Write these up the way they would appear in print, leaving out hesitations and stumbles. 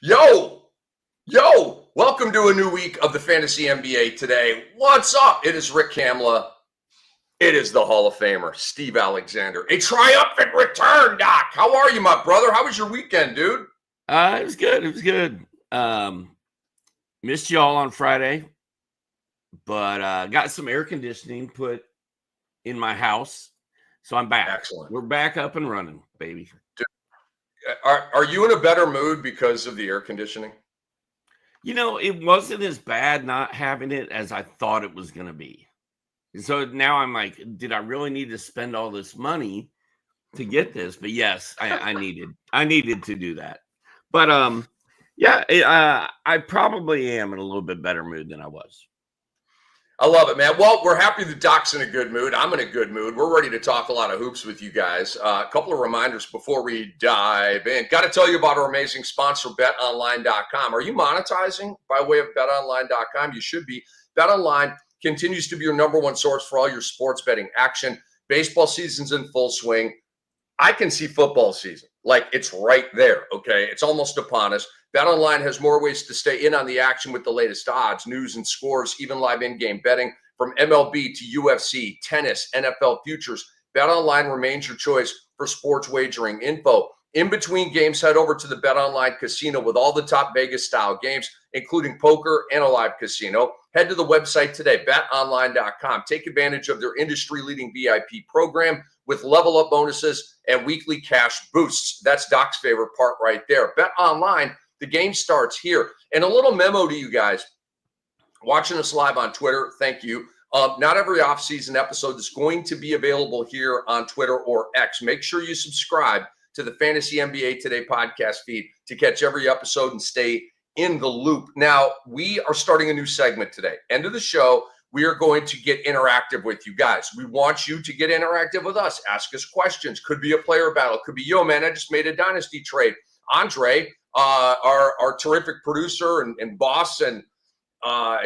Yo, welcome to a new week of the Fantasy NBA today. What's up? It is Rick Kamla. It is the Hall of Famer, Steve Alexander. A triumphant return, Doc. How are you, my brother? How was your weekend, dude? It was good. It was good. Missed y'all on Friday, but got some air conditioning put in my house. So I'm back. Excellent. We're back up and running, baby. Dude, are you in a better mood because of the air conditioning? You know, it wasn't as bad not having it as I thought it was going to be. So now I'm like, did I really need to spend all this money to get this? But yes, I needed to do that. But I probably am in a little bit better mood than I was. I love it, man. Well, we're happy the Doc's in a good mood. I'm in a good mood. We're ready to talk a lot of hoops with you guys. A couple of reminders before we dive in. Got to tell you about our amazing sponsor, BetOnline.com. Are you monetizing by way of BetOnline.com? You should be. BetOnline continues to be your number one source for all your sports betting action. Baseball season's in full swing. I can see football season. Like, it's right there, okay? It's almost upon us. BetOnline has more ways to stay in on the action with the latest odds, news, and scores, even live in-game betting. From MLB to UFC, tennis, NFL futures, BetOnline remains your choice for sports wagering info. In between games, head over to the BetOnline casino with all the top Vegas-style games, including poker and a live casino. Head to the website today, betonline.com. Take advantage of their industry-leading VIP program with level-up bonuses and weekly cash boosts. That's Doc's favorite part right there. BetOnline, the game starts here. And a little memo to you guys watching us live on Twitter, thank you. Not every offseason episode is going to be available here on Twitter or X. Make sure you subscribe to the Fantasy NBA Today podcast feed to catch every episode and stay in the loop. Now, we are starting a new segment today. End of the show, we are going to get interactive with you guys. We want you to get interactive with us. Ask us questions. Could be a player battle. Could be, yo, man, I just made a dynasty trade. Andre, our terrific producer and boss, and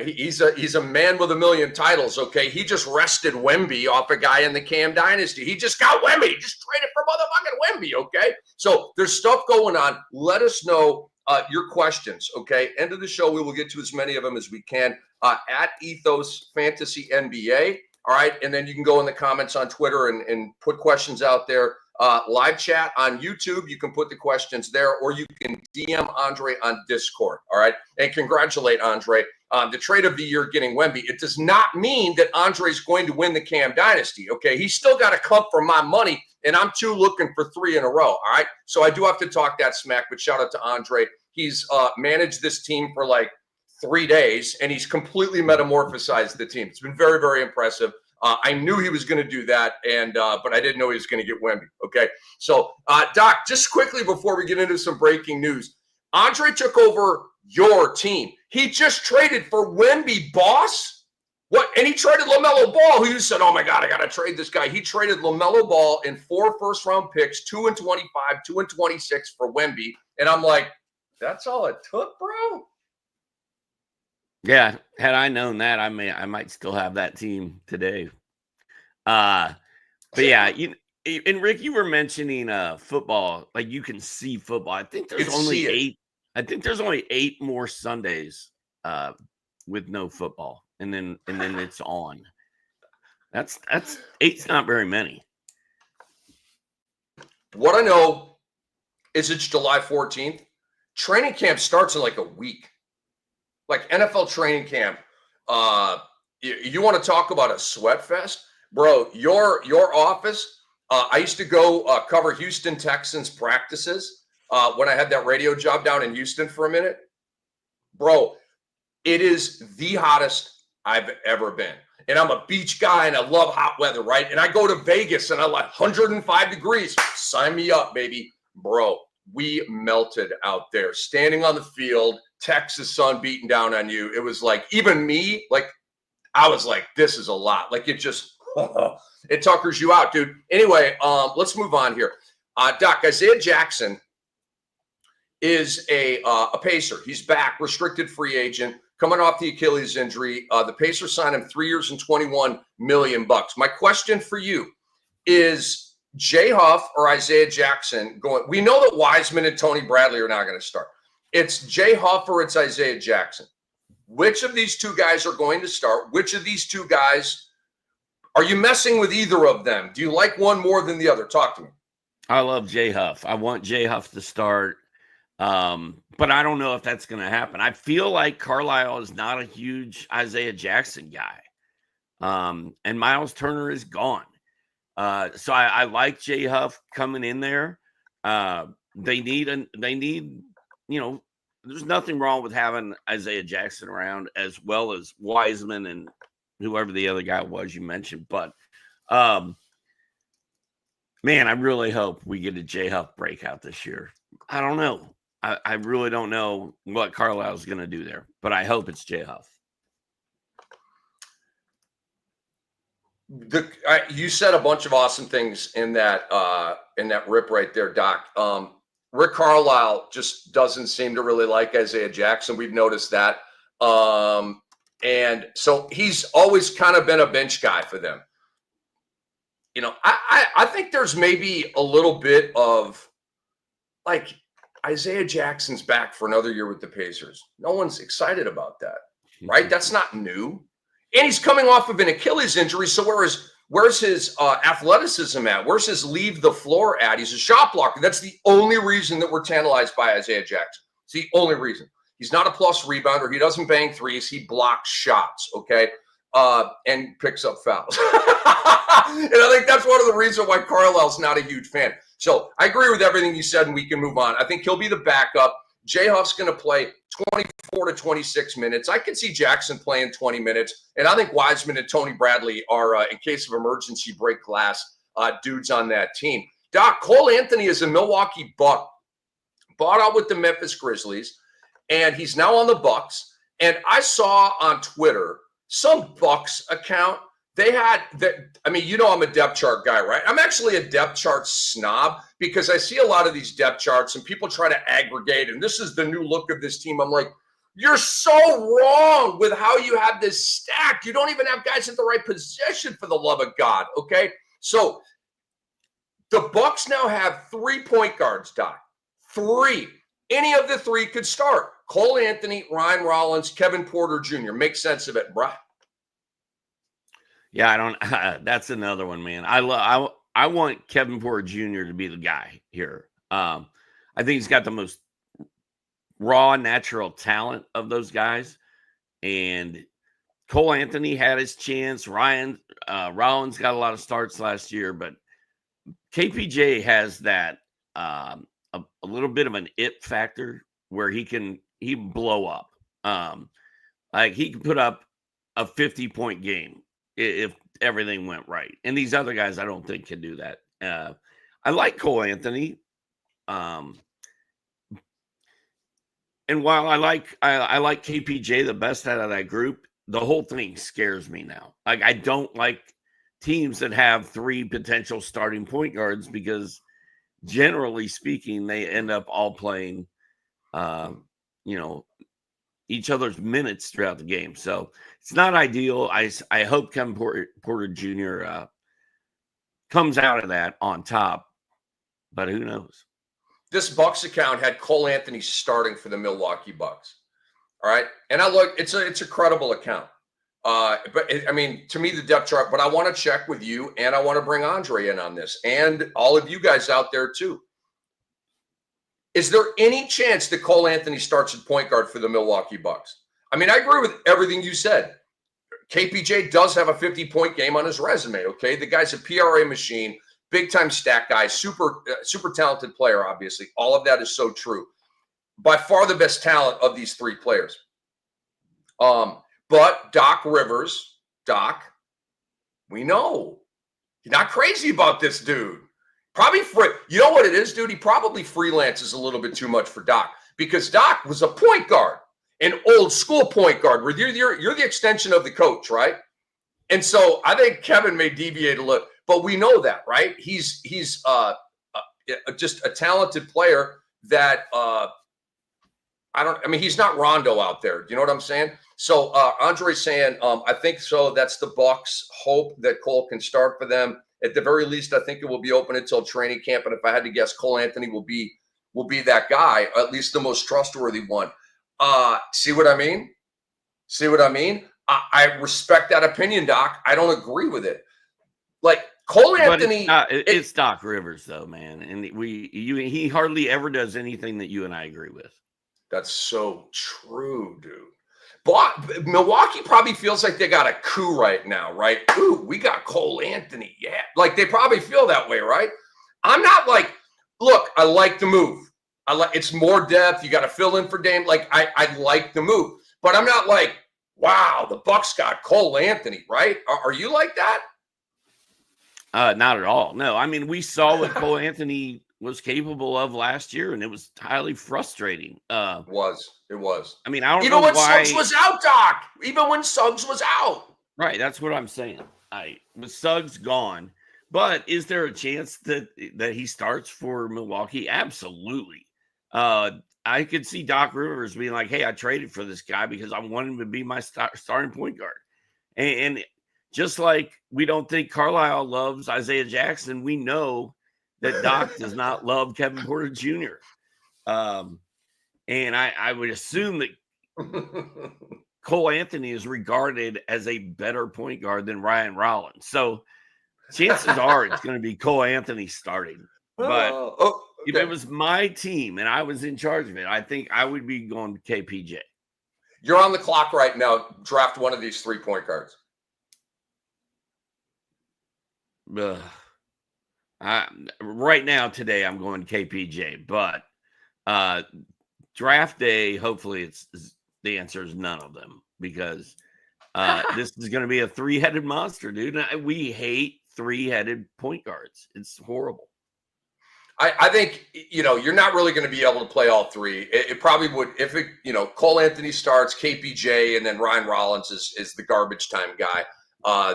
he's a man with a million titles, okay? He just rested Wemby off a guy in the Cam Dynasty. He just got Wemby. He just traded for motherfucking Wemby, okay? So there's stuff going on. Let us know your questions, okay? End of the show, we will get to as many of them as we can at Ethos Fantasy NBA, all right? And then you can go in the comments on Twitter and put questions out there. Live chat on YouTube, you can put the questions there, or you can DM Andre on Discord, all right? And congratulate Andre on the trade of the year getting Wemby. It does not mean that Andre's going to win the Cam Dynasty, okay? He's still got to come for my money, and I'm looking for 3 in a row, all right? So I do have to talk that smack, but shout out to Andre. He's managed this team for like 3 days, and he's completely metamorphosized the team. It's been very, very impressive. I knew he was going to do that, but I didn't know he was going to get Wemby, okay? So, Doc, just quickly before we get into some breaking news, Andre took over your team. He just traded for Wemby, boss? What? And he traded LaMelo Ball, who you said, oh, my God, I got to trade this guy. He traded LaMelo Ball in 4 first-round picks, 2 and 25, 2 and 26 for Wemby. And I'm like, that's all it took, bro? Yeah, had I known that, I might still have that team today. But yeah, and Rick, you were mentioning football, like you can see football. I think there's only 8. I think there's only 8 more Sundays with no football, and then it's on. That's 8's not very many. What I know is it's July 14th. Training camp starts in like a week. Like NFL training camp, you want to talk about a sweat fest? Bro, your office, I used to go cover Houston Texans practices when I had that radio job down in Houston for a minute. Bro, it is the hottest I've ever been. And I'm a beach guy, and I love hot weather, right? And I go to Vegas, and I like 105 degrees. Sign me up, baby. Bro, we melted out there, standing on the field, Texas sun beating down on you. It was like, even me, like, I was like, this is a lot. Like, it just, it tuckers you out, dude. Anyway, let's move on here. Doc, Isaiah Jackson is a Pacer. He's back, restricted free agent, coming off the Achilles injury. The Pacers signed him 3 years and $21 million. My question for you is, Jay Huff or Isaiah Jackson going? We know that Wiseman and Tony Bradley are not going to start. It's Jay Huff or it's Isaiah Jackson. Which of these two guys are going to start? Which of these two guys are you messing with either of them? Do you like one more than the other? Talk to me. I love Jay Huff. I want Jay Huff to start. But I don't know if that's going to happen. I feel like Carlisle is not a huge Isaiah Jackson guy. And Miles Turner is gone. So I like Jay Huff coming in there. They need, there's nothing wrong with having Isaiah Jackson around as well as Wiseman and whoever the other guy was you mentioned. But, man, I really hope we get a Jay Huff breakout this year. I don't know. I really don't know what Carlisle's going to do there, but I hope it's Jay Huff. You said a bunch of awesome things in that rip right there, Doc. Rick Carlisle just doesn't seem to really like Isaiah Jackson. We've noticed that. And so he's always kind of been a bench guy for them. I think there's maybe a little bit of like Isaiah Jackson's back for another year with the Pacers. No one's excited about that, right? That's not new. And he's coming off of an Achilles injury. So where's his athleticism at? Where's his leave the floor at? He's a shot blocker. That's the only reason that we're tantalized by Isaiah Jackson. It's the only reason. He's not a plus rebounder. He doesn't bang threes. He blocks shots, okay? And picks up fouls. And I think that's one of the reasons why Carlisle's not a huge fan. So I agree with everything you said, and we can move on. I think he'll be the backup. Jay Huff's going to play 24 to 26 minutes. I can see Jackson playing 20 minutes. And I think Wiseman and Tony Bradley are, in case of emergency, break glass dudes on that team. Doc, Cole Anthony is a Milwaukee Buck. Bought out with the Memphis Grizzlies, and he's now on the Bucks. And I saw on Twitter some Bucks account. They had that. I mean, I'm a depth chart guy, right? I'm actually a depth chart snob because I see a lot of these depth charts and people try to aggregate. And this is the new look of this team. I'm like, you're so wrong with how you have this stacked. You don't even have guys at the right position, for the love of God. Okay. So the Bucks now have 3 point guards, Doc. 3. Any of the 3 could start. Cole Anthony, Ryan Rollins, Kevin Porter Jr. Make sense of it, bruh. Yeah, I don't. That's another one, man. I want Kevin Porter Jr. to be the guy here. I think he's got the most raw, natural talent of those guys. And Cole Anthony had his chance. Rollins got a lot of starts last year, but KPJ has that a little bit of an it factor where he blow up. Like he can put up a 50-point game if everything went right. And these other guys, I don't think can do that. I like Cole Anthony. And while I like KPJ the best out of that group, the whole thing scares me now. Like I don't like teams that have 3 potential starting point guards because generally speaking, they end up all playing each other's minutes throughout the game. So it's not ideal. I hope Kevin Porter Jr. Comes out of that on top, but who knows? This Bucks account had Cole Anthony starting for the Milwaukee Bucks. All right. And I look, it's a credible account. To me, the depth chart, but I want to check with you and I want to bring Andre in on this and all of you guys out there too. Is there any chance that Cole Anthony starts at point guard for the Milwaukee Bucks? I mean, I agree with everything you said. KPJ does have a 50-point game on his resume, okay? The guy's a PRA machine, big-time stat guy, super talented player, obviously. All of that is so true. By far the best talent of these 3 players. But Doc Rivers, we know. You're not crazy about this dude. Probably you know what it is, dude? He probably freelances a little bit too much for Doc because Doc was a point guard, an old school point guard where you're the extension of the coach, right? And so I think Kevin may deviate a little, but we know that, right? He's just a talented player that he's not Rondo out there. Do you know what I'm saying? So Andre's saying, I think so. That's the Bucks' hope that Cole can start for them. At the very least, I think it will be open until training camp. And if I had to guess, Cole Anthony will be will be that guy, at least the most trustworthy one. See what I mean? See what I mean? I respect that opinion, Doc. I don't agree with it. Like Cole Anthony, it's Doc Rivers, though, man, and he hardly ever does anything that you and I agree with. That's so true, dude. But Milwaukee probably feels like they got a coup right now, right? Ooh, we got Cole Anthony, yeah. Like they probably feel that way, right? I'm not like, look, I like the move. It's more depth. You got to fill in for Dame. Like I like the move, but I'm not like, wow, the Bucks got Cole Anthony, right? Are you like that? Not at all. No, I mean we saw what Cole Anthony was capable of last year, and it was highly frustrating. It was. I mean, I don't even know when why Suggs was out, Doc. Even when Suggs was out. Right, that's what I'm saying. With Suggs gone, but is there a chance that he starts for Milwaukee? Absolutely. I could see Doc Rivers being like, "Hey, I traded for this guy because I want him to be my starting point guard," and just like we don't think Carlisle loves Isaiah Jackson, we know that Doc does not love Kevin Porter Jr. And I would assume that Cole Anthony is regarded as a better point guard than Ryan Rollins. So chances are it's going to be Cole Anthony starting. But if it was my team and I was in charge of it, I think I would be going KPJ. You're on the clock right now. Draft one of these 3-point guards. Right now, today, I'm going KPJ. But draft day, hopefully the answer is none of them because this is going to be a 3-headed monster, dude. We hate 3-headed point guards. It's horrible. I think, you're not really going to be able to play all three. It probably would, if Cole Anthony starts, KPJ, and then Ryan Rollins is the garbage time guy.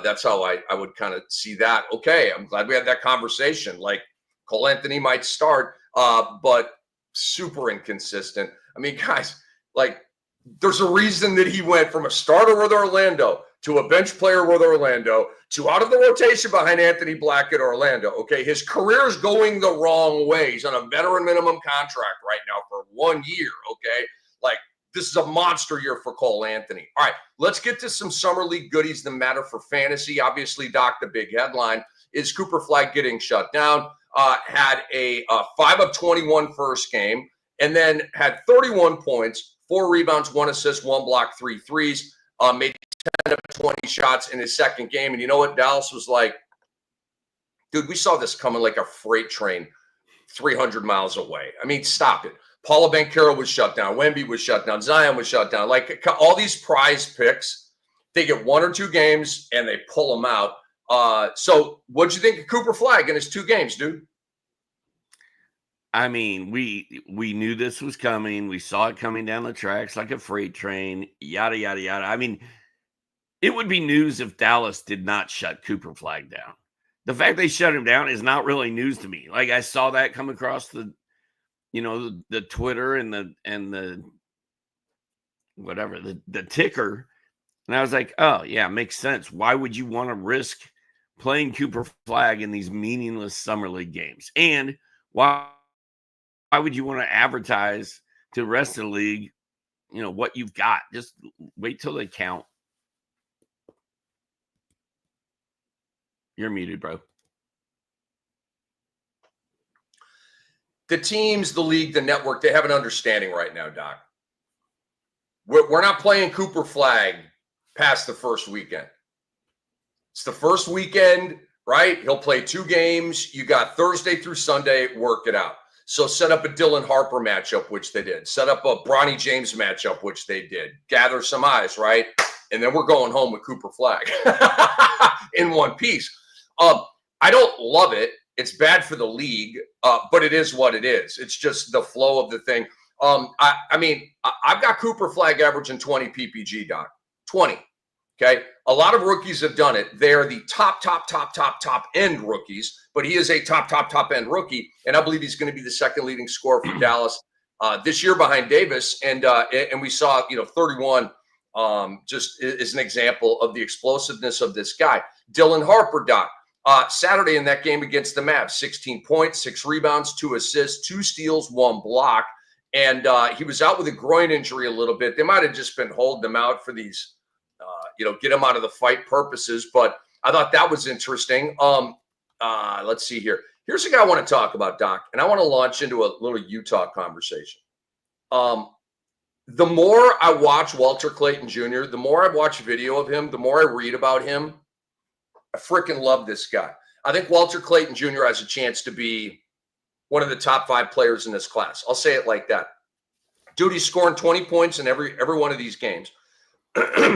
That's how I would kind of see that. Okay, I'm glad we had that conversation. Like Cole Anthony might start, but super inconsistent. I mean, guys, like there's a reason that he went from a starter with Orlando to a bench player with Orlando to out of the rotation behind Anthony Black at Orlando. Okay, his career is going the wrong way. He's on a veteran minimum contract right now for 1 year. Okay, like this is a monster year for Cole Anthony. All right, let's get to some summer league goodies that matter for fantasy. Obviously, Doc, the big headline is Cooper Flag getting shut down. Had a 5 of 21 first game, and then had 31 points, 4 rebounds, 1 assist, 1 block, 3 threes. Made 10 of 20 shots in his second game. And you know what? Dallas was like, dude, we saw this coming like a freight train 300 miles away. I mean, stop it. Paolo Banchero was shut down. Wemby was shut down. Zion was shut down. Like all these prize picks, they get 1 or 2 games and they pull them out. So what'd you think of Cooper Flag in his 2 games, dude? I mean, we knew this was coming. We saw it coming down the tracks like a freight train, yada, yada, yada. I mean, it would be news if Dallas did not shut Cooper Flag down. The fact they shut him down is not really news to me. Like I saw that come across the Twitter and the whatever, the ticker. And I was like, oh yeah, makes sense. Why would you want to risk playing Cooper Flag in these meaningless summer league games? And why would you want to advertise to the rest of the league, what you've got? Just wait till they count. You're muted, bro. The teams, the league, the network, they have an understanding right now, Doc. We're not playing Cooper Flag past the first weekend. It's the first weekend, right? He'll play 2 games. You got Thursday through Sunday, work it out. So set up a Dylan Harper matchup, which they did. Set up a Bronny James matchup, which they did. Gather some eyes, right? And then we're going home with Cooper Flag in one piece. I don't love it. It's bad for the league, but it is what it is. It's just the flow of the thing. I mean, I've got Cooper Flag averaging 20 PPG, Doc. 20. Okay. A lot of rookies have done it. They're the top end rookies, but he is a top end rookie. And I believe he's going to be the second leading scorer for Dallas this year behind Davis. And we saw, 31 just is an example of the explosiveness of this guy. Dylan Harper, Doc. Saturday in that game against the Mavs, 16 points, 6 rebounds, 2 assists, 2 steals, 1 block. And he was out with a groin injury a little bit. They might have just been holding him out for these, get him out of the fight purposes. But I thought that was interesting. Let's see here. Here's a guy I want to talk about, Doc, and I want to launch into a little Utah conversation. The more I watch Walter Clayton Jr., the more I watch video of him, the more I read about him. I freaking love this guy. I think Walter Clayton Jr. has a chance to be one of the top 5 players in this class. I'll say it like that. Dude, he's scoring 20 points in every one of these games.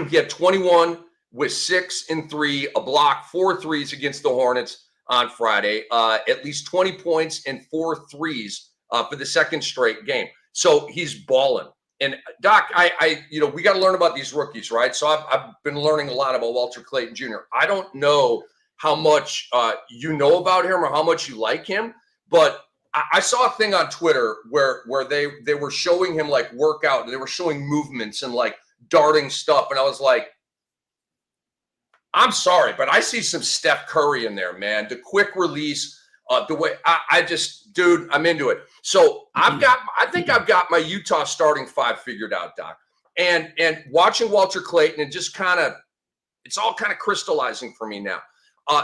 He had 21 with 6 and 3, a block, 4 threes against the Hornets on Friday. At least 20 points and 4 threes for the second straight game. So he's balling. And Doc, we got to learn about these rookies, right? So I've been learning a lot about Walter Clayton Jr. I don't know how much you know about him or how much you like him, but I saw a thing on Twitter where they were showing him like workout and they were showing movements and like darting stuff, and I was like, I'm sorry, but I see some Steph Curry in there, man. The quick release, the way dude, I'm into it. So I think I've got my Utah starting 5 figured out, Doc. And watching Walter Clayton, and just it's all kind of crystallizing for me now.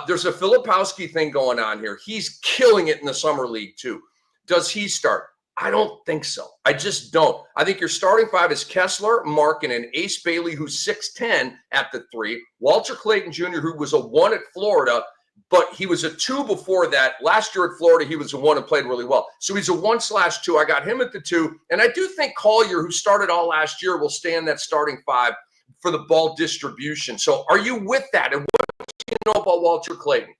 There's a Filipowski thing going on here. He's killing it in the summer league too. Does he start? I don't think so. I just don't. I think your starting 5 is Kessler, Markkanen, Ace Bailey, who's 6'10" at the 3, Walter Clayton Jr., who was a 1 at Florida, but he was a 2 before that. Last year at Florida, he was a 1 and played really well. So he's a 1/2. I got him at the 2. And I do think Collier, who started all last year, will stay in that starting 5 for the ball distribution. So are you with that? And what do you know about Walter Clayton?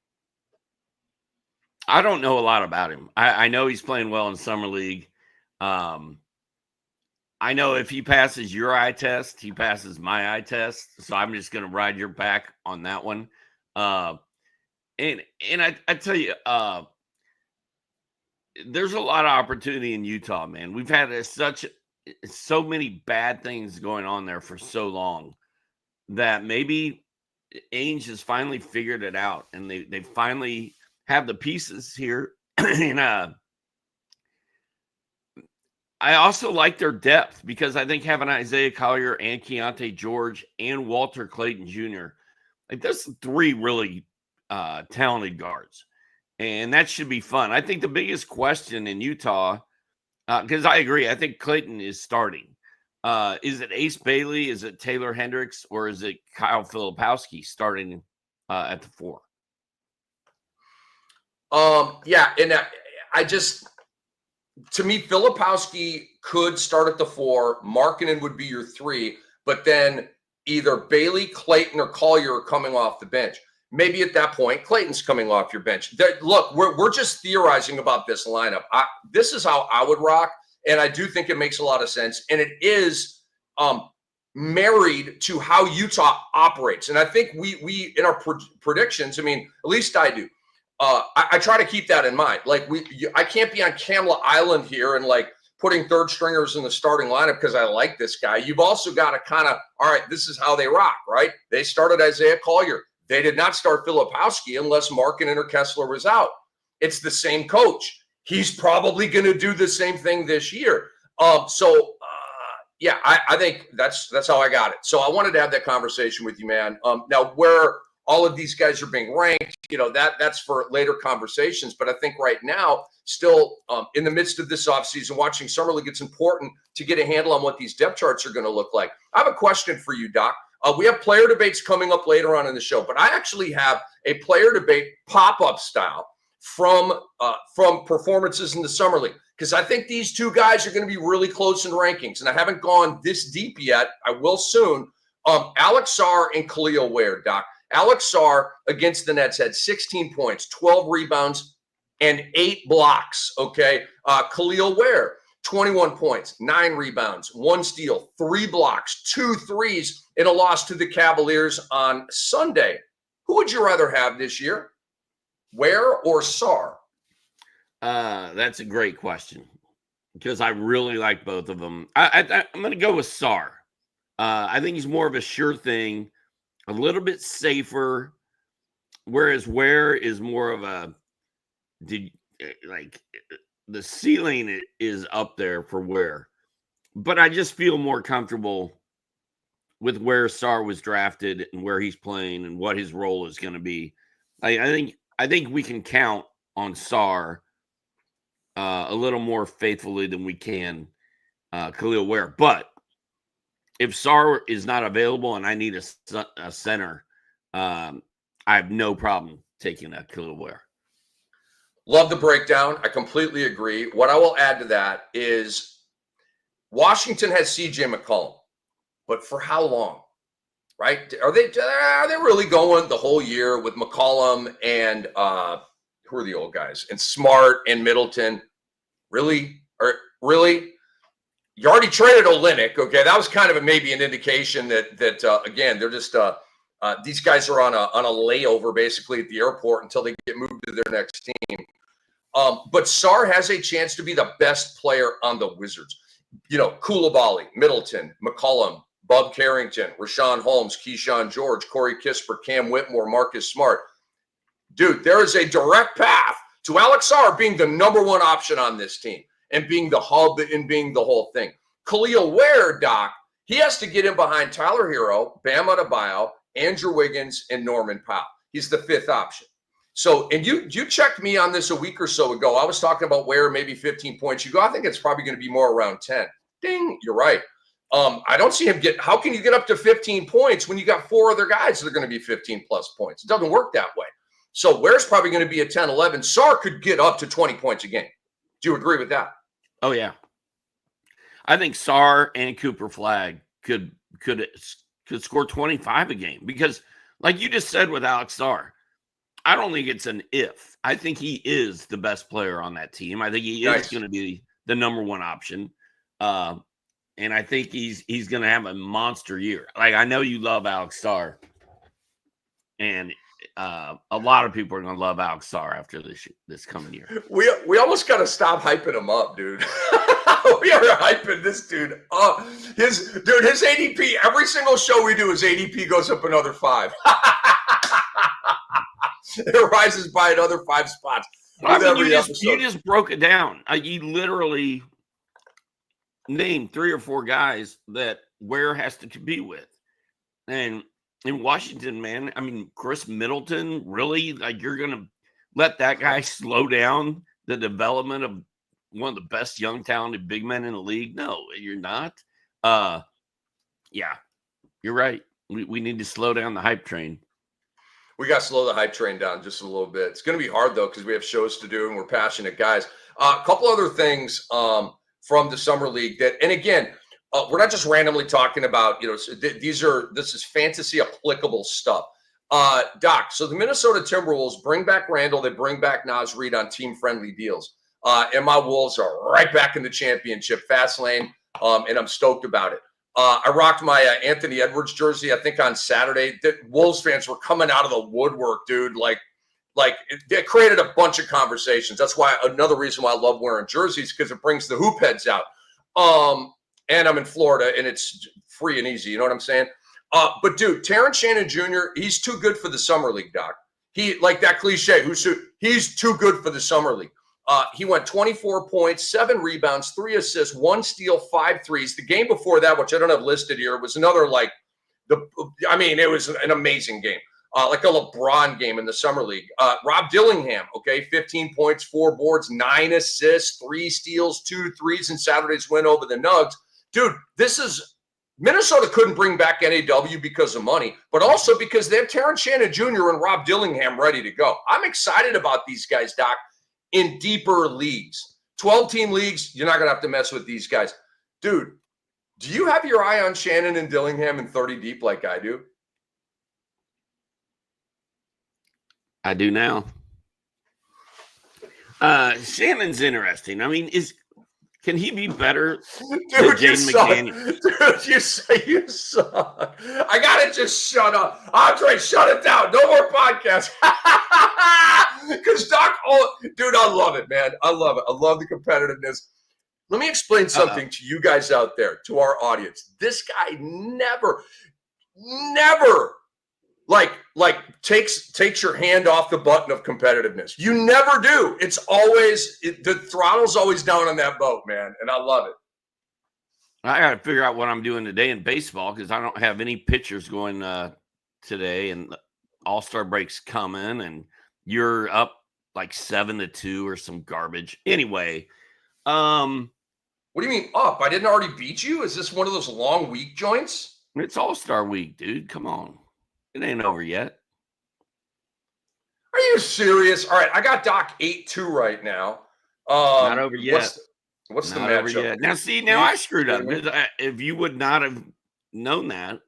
I don't know a lot about him. I know he's playing well in summer league. I know if he passes your eye test, he passes my eye test. So I'm just going to ride your back on that one. And I tell you, there's a lot of opportunity in Utah, man. We've had so many bad things going on there for so long that maybe Ainge has finally figured it out, and they finally have the pieces here. And I also like their depth, because I think having Isaiah Collier and Keontae George and Walter Clayton Jr., like those 3 really talented guards, and that should be fun. I think the biggest question in Utah, because I agree, I think Clayton is starting. Is it Ace Bailey? Is it Taylor Hendricks? Or is it Kyle Filipowski starting at the 4? Yeah, and to me, Filipowski could start at the 4. Markkanen would be your 3, but then either Bailey, Clayton, or Collier are coming off the bench. Maybe at that point, Clayton's coming off your bench. Look, we're just theorizing about this lineup. This is how I would rock, and I do think it makes a lot of sense. And it is married to how Utah operates. And I think we in our predictions, I mean, at least I do. I try to keep that in mind. Like I can't be on Kamla Island here and like putting 3rd stringers in the starting lineup because I like this guy. You've also got to kind of, all right, this is how they rock, right? They started Isaiah Collier. They did not start Filipowski unless Markkanen or Kessler was out. It's the same coach. He's probably going to do the same thing this year. Yeah, I think that's how I got it. So I wanted to have that conversation with you, man. Now, where all of these guys are being ranked, that's for later conversations. But I think right now, still in the midst of this offseason, watching Summer League, it's important to get a handle on what these depth charts are going to look like. I have a question for you, Doc. We have player debates coming up later on in the show, but I actually have a player debate pop-up style from performances in the Summer League, because I think these 2 guys are going to be really close in rankings, and I haven't gone this deep yet. I will soon. Alex Sarr and Khalil Ware, Doc. Alex Sarr against the Nets had 16 points, 12 rebounds, and 8 blocks, okay? Khalil Ware, 21 points, 9 rebounds, 1 steal, 3 blocks, 2 threes in a loss to the Cavaliers on Sunday. Who would you rather have this year, Ware or Sarr? That's a great question, because I really like both of them. I'm going to go with Sarr. I think he's more of a sure thing, a little bit safer. Whereas Ware is more of a the ceiling is up there for Ware. But I just feel more comfortable with where Sarr was drafted and where he's playing and what his role is going to be. I think we can count on Sarr a little more faithfully than we can Khalil Ware. But if Sarr is not available and I need a center, I have no problem taking that Khalil Ware. Love the breakdown. I completely agree. What I will add to that is Washington has CJ McCollum, but for how long? Right? Are they really going the whole year with McCollum and who are the old guys? And Smart and Middleton? Really? Or really? You already traded Olynyk. Okay, that was kind of maybe an indication that again they're just these guys are on a layover basically at the airport until they get moved to their next team. But Sarr has a chance to be the best player on the Wizards. You know, Koulibaly, Middleton, McCollum, Bub Carrington, Rashawn Holmes, Keyshawn George, Corey Kispert, Cam Whitmore, Marcus Smart. Dude, there is a direct path to Alex Sarr being the number one option on this team and being the hub and being the whole thing. Khalil Ware, Doc, he has to get in behind Tyler Hero, Bam Adebayo, Andrew Wiggins, and Norman Powell. He's the fifth option. So, and you checked me on this a week or so ago. I was talking about Ware, maybe 15 points. You go, I think it's probably going to be more around 10. Ding, you're right. I don't see him how can you get up to 15 points when you got four other guys that are going to be 15 plus points? It doesn't work that way. So Ware's probably going to be a 10, 11. Sarr could get up to 20 points a game. Do you agree with that? Oh, yeah. I think Sarr and Cooper Flagg could score 25 a game because, like you just said with Alex Sarr, I don't think it's an if. I think he is the best player on that team. I think he is going to be the number one option. And I think he's going to have a monster year. Like, I know you love Alex Sarr. And a lot of people are going to love Alex Sarr after this coming year. We almost got to stop hyping him up, dude. We are hyping this dude up. His ADP, every single show we do, his ADP goes up another 5. It rises by another 5 spots. I mean, you just broke it down. You literally named 3 or 4 guys that Ware has to compete with. And in Washington, man, I mean, Chris Middleton, really? Like, you're going to let that guy slow down the development of one of the best young, talented big men in the league? No, you're not. Yeah, you're right. We need to slow down the hype train. We got to slow the hype train down just a little bit. It's going to be hard, though, because we have shows to do and we're passionate guys. A couple other things from the Summer League that, and again, we're not just randomly talking about, this is fantasy applicable stuff. Doc, so the Minnesota Timberwolves bring back Randall. They bring back Naz Reid on team-friendly deals. And my Wolves are right back in the championship fast lane, and I'm stoked about it. I rocked my Anthony Edwards jersey, I think, on Saturday. The Wolves fans were coming out of the woodwork, dude. Like it created a bunch of conversations. That's why another reason why I love wearing jerseys, because it brings the hoop heads out. And I'm in Florida, and it's free and easy. You know what I'm saying? But, dude, Terrence Shannon Jr., he's too good for the Summer League, Doc. He, like that cliche, he's too good for the Summer League. He went 24 points, 7 rebounds, 3 assists, 1 steal, 5 threes. The game before that, which I don't have listed here, was another it was an amazing game, like a LeBron game in the Summer League. Rob Dillingham, 15 points, 4 boards, 9 assists, 3 steals, 2 threes in Saturday's win over the Nuggets. Dude, Minnesota couldn't bring back NAW because of money, but also because they have Terrence Shannon Jr. and Rob Dillingham ready to go. I'm excited about these guys, Doc. In deeper leagues, 12-team leagues, you're not going to have to mess with these guys. Dude, do you have your eye on Shannon and Dillingham in 30 deep like I do? I do now. Shannon's interesting. I mean, can he be better than Jaden McDaniels? Dude, you suck. I got to just shut up. Andre, shut it down. No more podcasts. Because Doc, dude, I love it, man. I love it. I love the competitiveness. Let me explain something to you guys out there, to our audience. This guy never, takes your hand off the button of competitiveness. You never do. It's always the throttle's always down on that boat, man, and I love it. I got to figure out what I'm doing today in baseball because I don't have any pitchers going today, and All-Star break's coming, and you're up like 7-2 or some garbage. Anyway, what do you mean up? I didn't already beat you? Is this one of those long week joints? It's All-Star week, dude. Come on. It ain't over yet. Are you serious? All right, I got Doc 8-2 right now. Not over yet. What's not the over matchup? yet. Now, see, now I screwed up. If you would not have known that,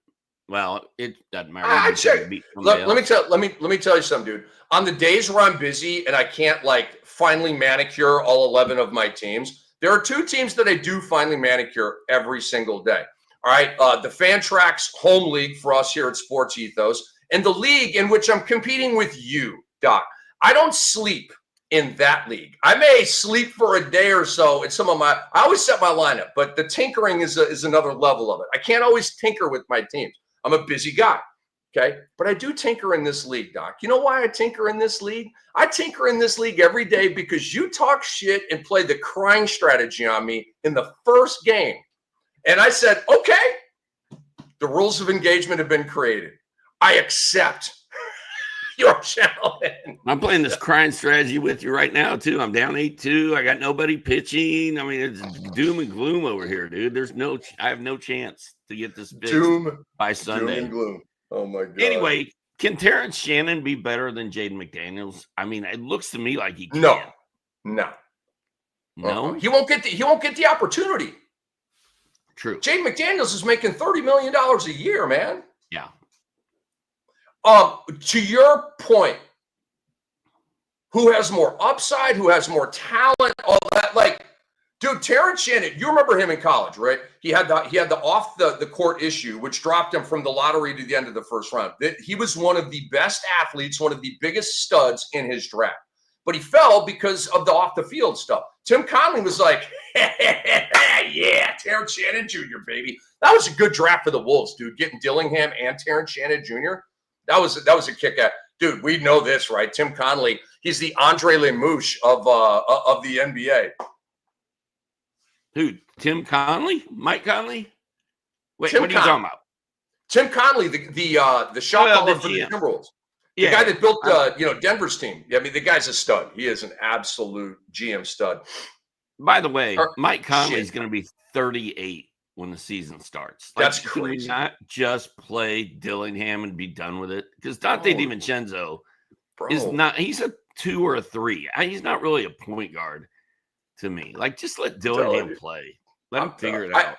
well, it doesn't matter. I check. Let me tell you something, dude. On the days where I'm busy and I can't like finally manicure all 11 of my teams, there are 2 teams that I do finally manicure every single day. All right, the Fantrax home league for us here at Sports Ethos, and the league in which I'm competing with you, Doc. I don't sleep in that league. I may sleep for a day or so in some of my. I always set my lineup, but the tinkering is another level of it. I can't always tinker with my teams. I'm a busy guy, okay? But I do tinker in this league, Doc. You know why I tinker in this league? I tinker in this league every day because you talk shit and play the crying strategy on me in the first game. And I said, okay, the rules of engagement have been created. I accept your challenge. I'm playing this crying strategy with you right now, too. I'm down 8-2. I got nobody pitching. I mean, it's doom and gloom over here, dude. I have no chance to get this fixed by Sunday. Doom and gloom. Oh, my God. Anyway, can Terrence Shannon be better than Jaden McDaniels? I mean, it looks to me like he can. No. No? He won't get the opportunity. True. Jaden McDaniels is making $30 million a year, man. Yeah. To your point, who has more upside, who has more talent, all that, like, dude, Terrence Shannon, you remember him in college, right? He had the off the court issue, which dropped him from the lottery to the end of the first round. He was one of the best athletes, one of the biggest studs in his draft. But he fell because of the off the field stuff. Tim Conley was like, yeah, Terrence Shannon Jr., baby. That was a good draft for the Wolves, dude. Getting Dillingham and Terrence Shannon Jr. That was a kick out. Dude, we know this, right? Tim Conley, he's the Andre Lemouche of the NBA. Dude, Tim Conley? Mike Conley? Wait, Tim what are you talking about? Tim Conley, the shot caller for the Timberwolves. The guy that built Denver's team. I mean, the guy's a stud. He is an absolute GM stud. By the way, Mike Conley is going to be 38 when the season starts. Like, that's crazy. Can we not just play Dillingham and be done with it? Because Dante DiVincenzo is not. He's a 2 or a 3. He's not really a point guard to me. Like, just let Dillingham play. Let him figure it out.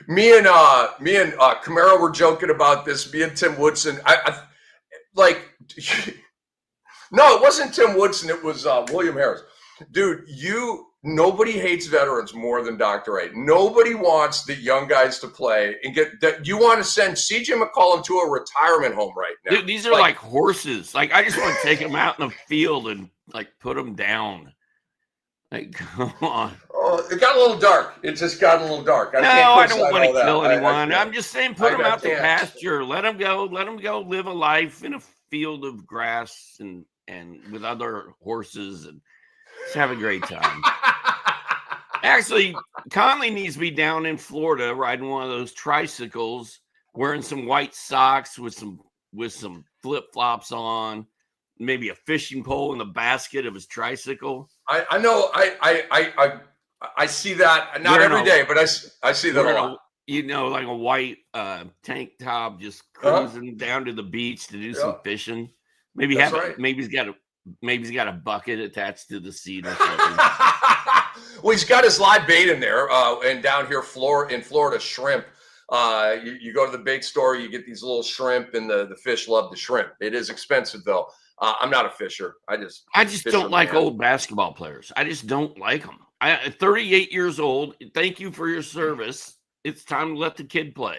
Me and Camaro were joking about this. Me and Tim Woodson. No, it wasn't Tim Woodson. It was William Harris. Dude, nobody hates veterans more than Dr. A. Nobody wants the young guys to play and get that. You want to send CJ McCollum to a retirement home right now. Dude, these are like horses. Like, I just want to take them out in the field and like put them down. Like, come on. Oh, it got a little dark. It just got a little dark. I don't want to kill anyone. I'm just saying, put them out to pasture. Let them go. Let them go live a life in a field of grass and with other horses and just have a great time. Actually, Conley needs to be down in Florida riding one of those tricycles, wearing some white socks with some flip-flops on, maybe a fishing pole in the basket of his tricycle. I know. I see that not every day, but I see that a lot. Like a white tank top, just cruising down to the beach to do some fishing. Maybe he's got a bucket attached to the seat or something. Well, he's got his live bait in there, and down here, in Florida, shrimp. You go to the bait store, you get these little shrimp, and the fish love the shrimp. It is expensive though. I'm not a fisher. I just don't like old basketball players. I just don't like them. I'm 38 years old. Thank you for your service. It's time to let the kid play.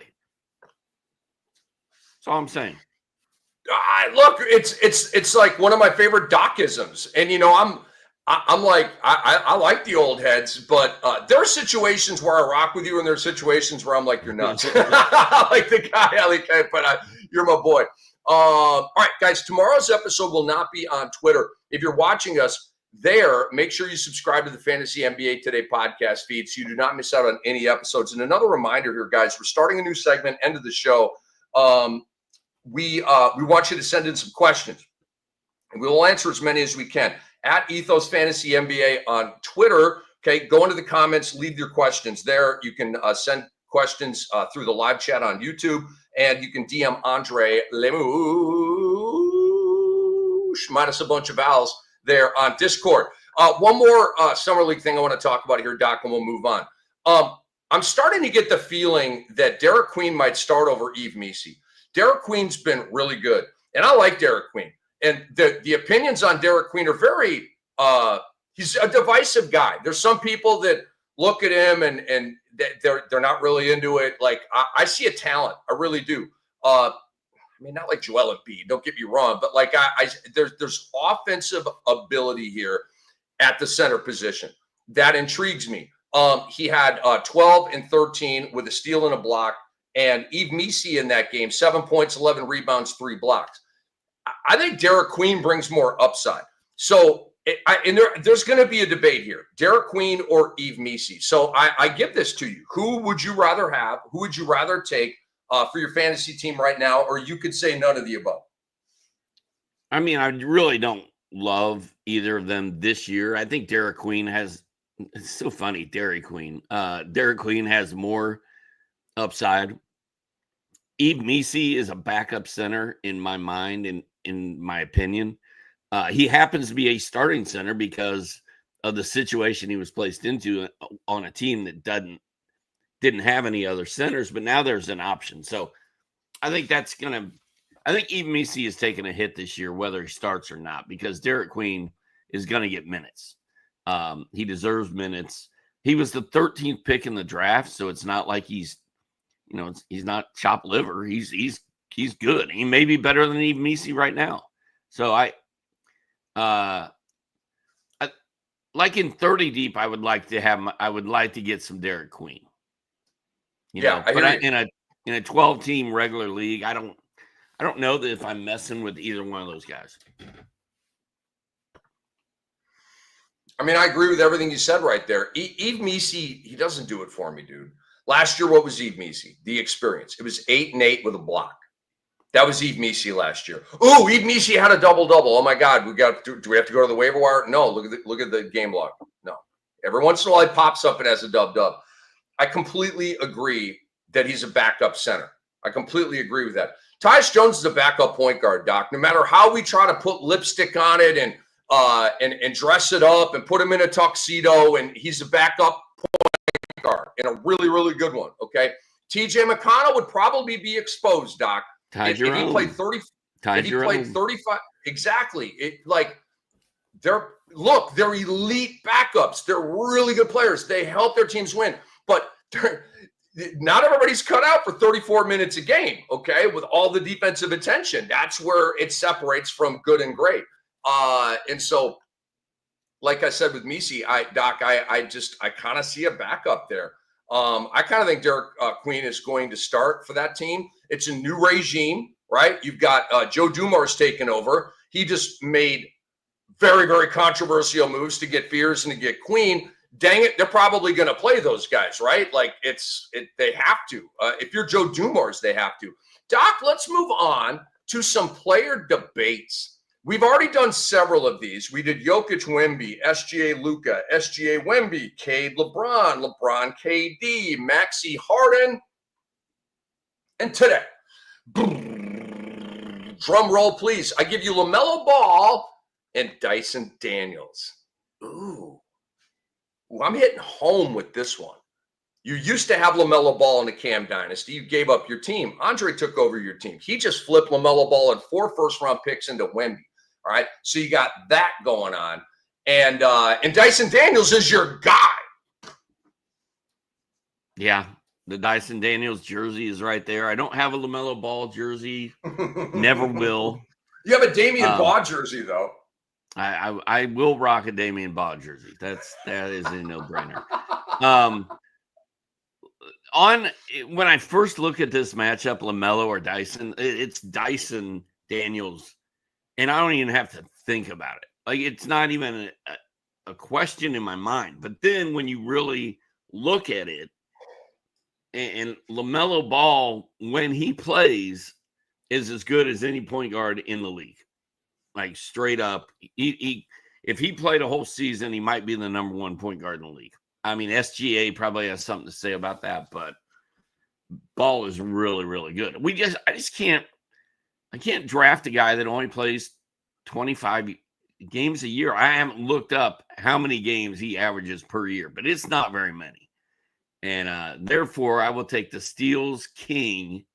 That's all I'm saying. Look, it's like one of my favorite Docisms, and I'm like I like the old heads, but there are situations where I rock with you, and there are situations where I'm like, you're nuts. Like the guy, but You're my boy. All right, guys, tomorrow's episode will not be on Twitter. If you're watching us there, make sure you subscribe to the Fantasy NBA Today podcast feed so you do not miss out on any episodes. And another reminder here, guys, we're starting a new segment, end of the show. We want you to send in some questions, and we will answer as many as we can. At Ethos Fantasy NBA on Twitter, okay, go into the comments, leave your questions there. You can send questions through the live chat on YouTube, and you can DM Andre Lemouche, minus a bunch of vowels, there on Discord. One more Summer League thing I want to talk about here, Doc, and we'll move on. I'm starting to get the feeling that Derrick Queen might start over Eve Mei. Derrick Queen's been really good, and I like Derrick Queen. And the opinions on Derrick Queen are very he's a divisive guy. There's some people that look at him and they're not really into it. Like I see a talent, I really do. I mean, not like Joel Embiid, don't get me wrong, but like there's offensive ability here at the center position that intrigues me. He had 12 and 13 with a steal and a block, and Eve Mei in that game, 7 points, 11 rebounds, 3 blocks. I think Derrick Queen brings more upside. So there's going to be a debate here, Derrick Queen or Eve Mei. So I give this to you. Who would you rather have? Who would you rather take for your fantasy team right now? Or you could say none of the above. I mean, I really don't love either of them this year. I think Derrick Queen has – it's so funny, Derrick Queen. Derrick Queen has more upside. Eve Mei is a backup center in my mind, in my opinion. He happens to be a starting center because of the situation he was placed into on a team that didn't have any other centers, but now there's an option. So I think I think Eve Mei is taking a hit this year, whether he starts or not, because Derrick Queen is going to get minutes. He deserves minutes. He was the 13th pick in the draft, so it's not like he's not chopped liver. He's good. He may be better than Eve Mei right now. So I like in 30 deep, I would like to get some Derrick Queen. In a 12-team regular league, I don't know that if I'm messing with either one of those guys. I mean, I agree with everything you said right there. Eve Mei, he doesn't do it for me, dude. Last year, what was Eve Mei? The experience. It was 8 and 8 with a block. That was Eve Mei last year. Ooh, Eve Mei had a double-double. Oh, my God. Do we have to go to the waiver wire? No, look at the game log. No. Every once in a while, he pops up and has a dub-dub. I completely agree that he's a backup center. I completely agree with that. Tyus Jones is a backup point guard, Doc. No matter how we try to put lipstick on it and dress it up and put him in a tuxedo, and he's a backup point guard and a really, really good one, okay? TJ McConnell would probably be exposed, Doc. If he played 30, if he played 35, exactly. They're elite backups. They're really good players. They help their teams win, but not everybody's cut out for 34 minutes a game, okay, with all the defensive attention. That's where it separates from good and great. And so, like I said with Mei, Doc, I kind of see a backup there. I kind of think Derrick Queen is going to start for that team. It's a new regime, right? You've got Joe Dumars taking over. He just made very, very controversial moves to get Fears and to get Queen. Dang it, they're probably going to play those guys, right? Like they have to. If you're Joe Dumars, they have to. Doc, let's move on to some player debates. We've already done several of these. We did Jokic Wemby, SGA Luka, SGA Wemby, Cade LeBron, LeBron KD, Maxey Harden. And today, drum roll, please. I give you LaMelo Ball and Dyson Daniels. Ooh, I'm hitting home with this one. You used to have LaMelo Ball in the Cam Dynasty. You gave up your team. Andre took over your team. He just flipped LaMelo Ball and 4 first-round picks into Wemby. All right, so you got that going on. And Dyson Daniels is your guy. Yeah, the Dyson Daniels jersey is right there. I don't have a LaMelo Ball jersey. Never will. You have a Damian Baugh jersey, though. I will rock a Damian Baugh jersey. That is a no-brainer. when I first look at this matchup, LaMelo or Dyson, it's Dyson Daniels, and I don't even have to think about it. Like, it's not even a question in my mind. But then when you really look at it, and LaMelo Ball, when he plays, is as good as any point guard in the league. Like, straight up, if he played a whole season, he might be the number one point guard in the league. I mean, SGA probably has something to say about that, but Ball is really, really good. I can't draft a guy that only plays 25 games a year. I haven't looked up how many games he averages per year, but it's not very many. And therefore, I will take the Steals King,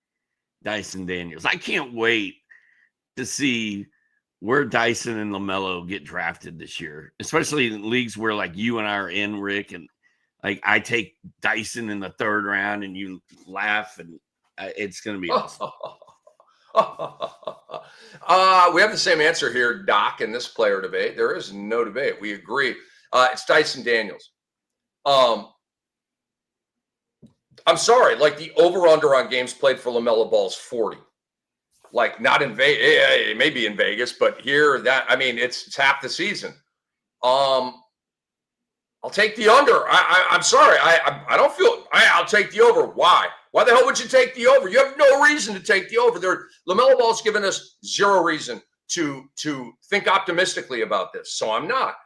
Dyson Daniels. I can't wait to see where Dyson and LaMelo get drafted this year, especially in leagues where, like, you and I are in, Rick, and like I take Dyson in the third round and you laugh, and it's going to be awesome. We have the same answer here, Doc, in this player debate. There is no debate. We agree. It's Dyson Daniels. I'm sorry, like, the over-under on games played for LaMelo Ball is 40. Like, not in Vegas. It may be in Vegas, but here, it's half the season. I'll take the under. I'm sorry. I don't feel. I'll take the over. Why? Why the hell would you take the over? You have no reason to take the over. LaMelo Ball's given us zero reason to think optimistically about this. So I'm not.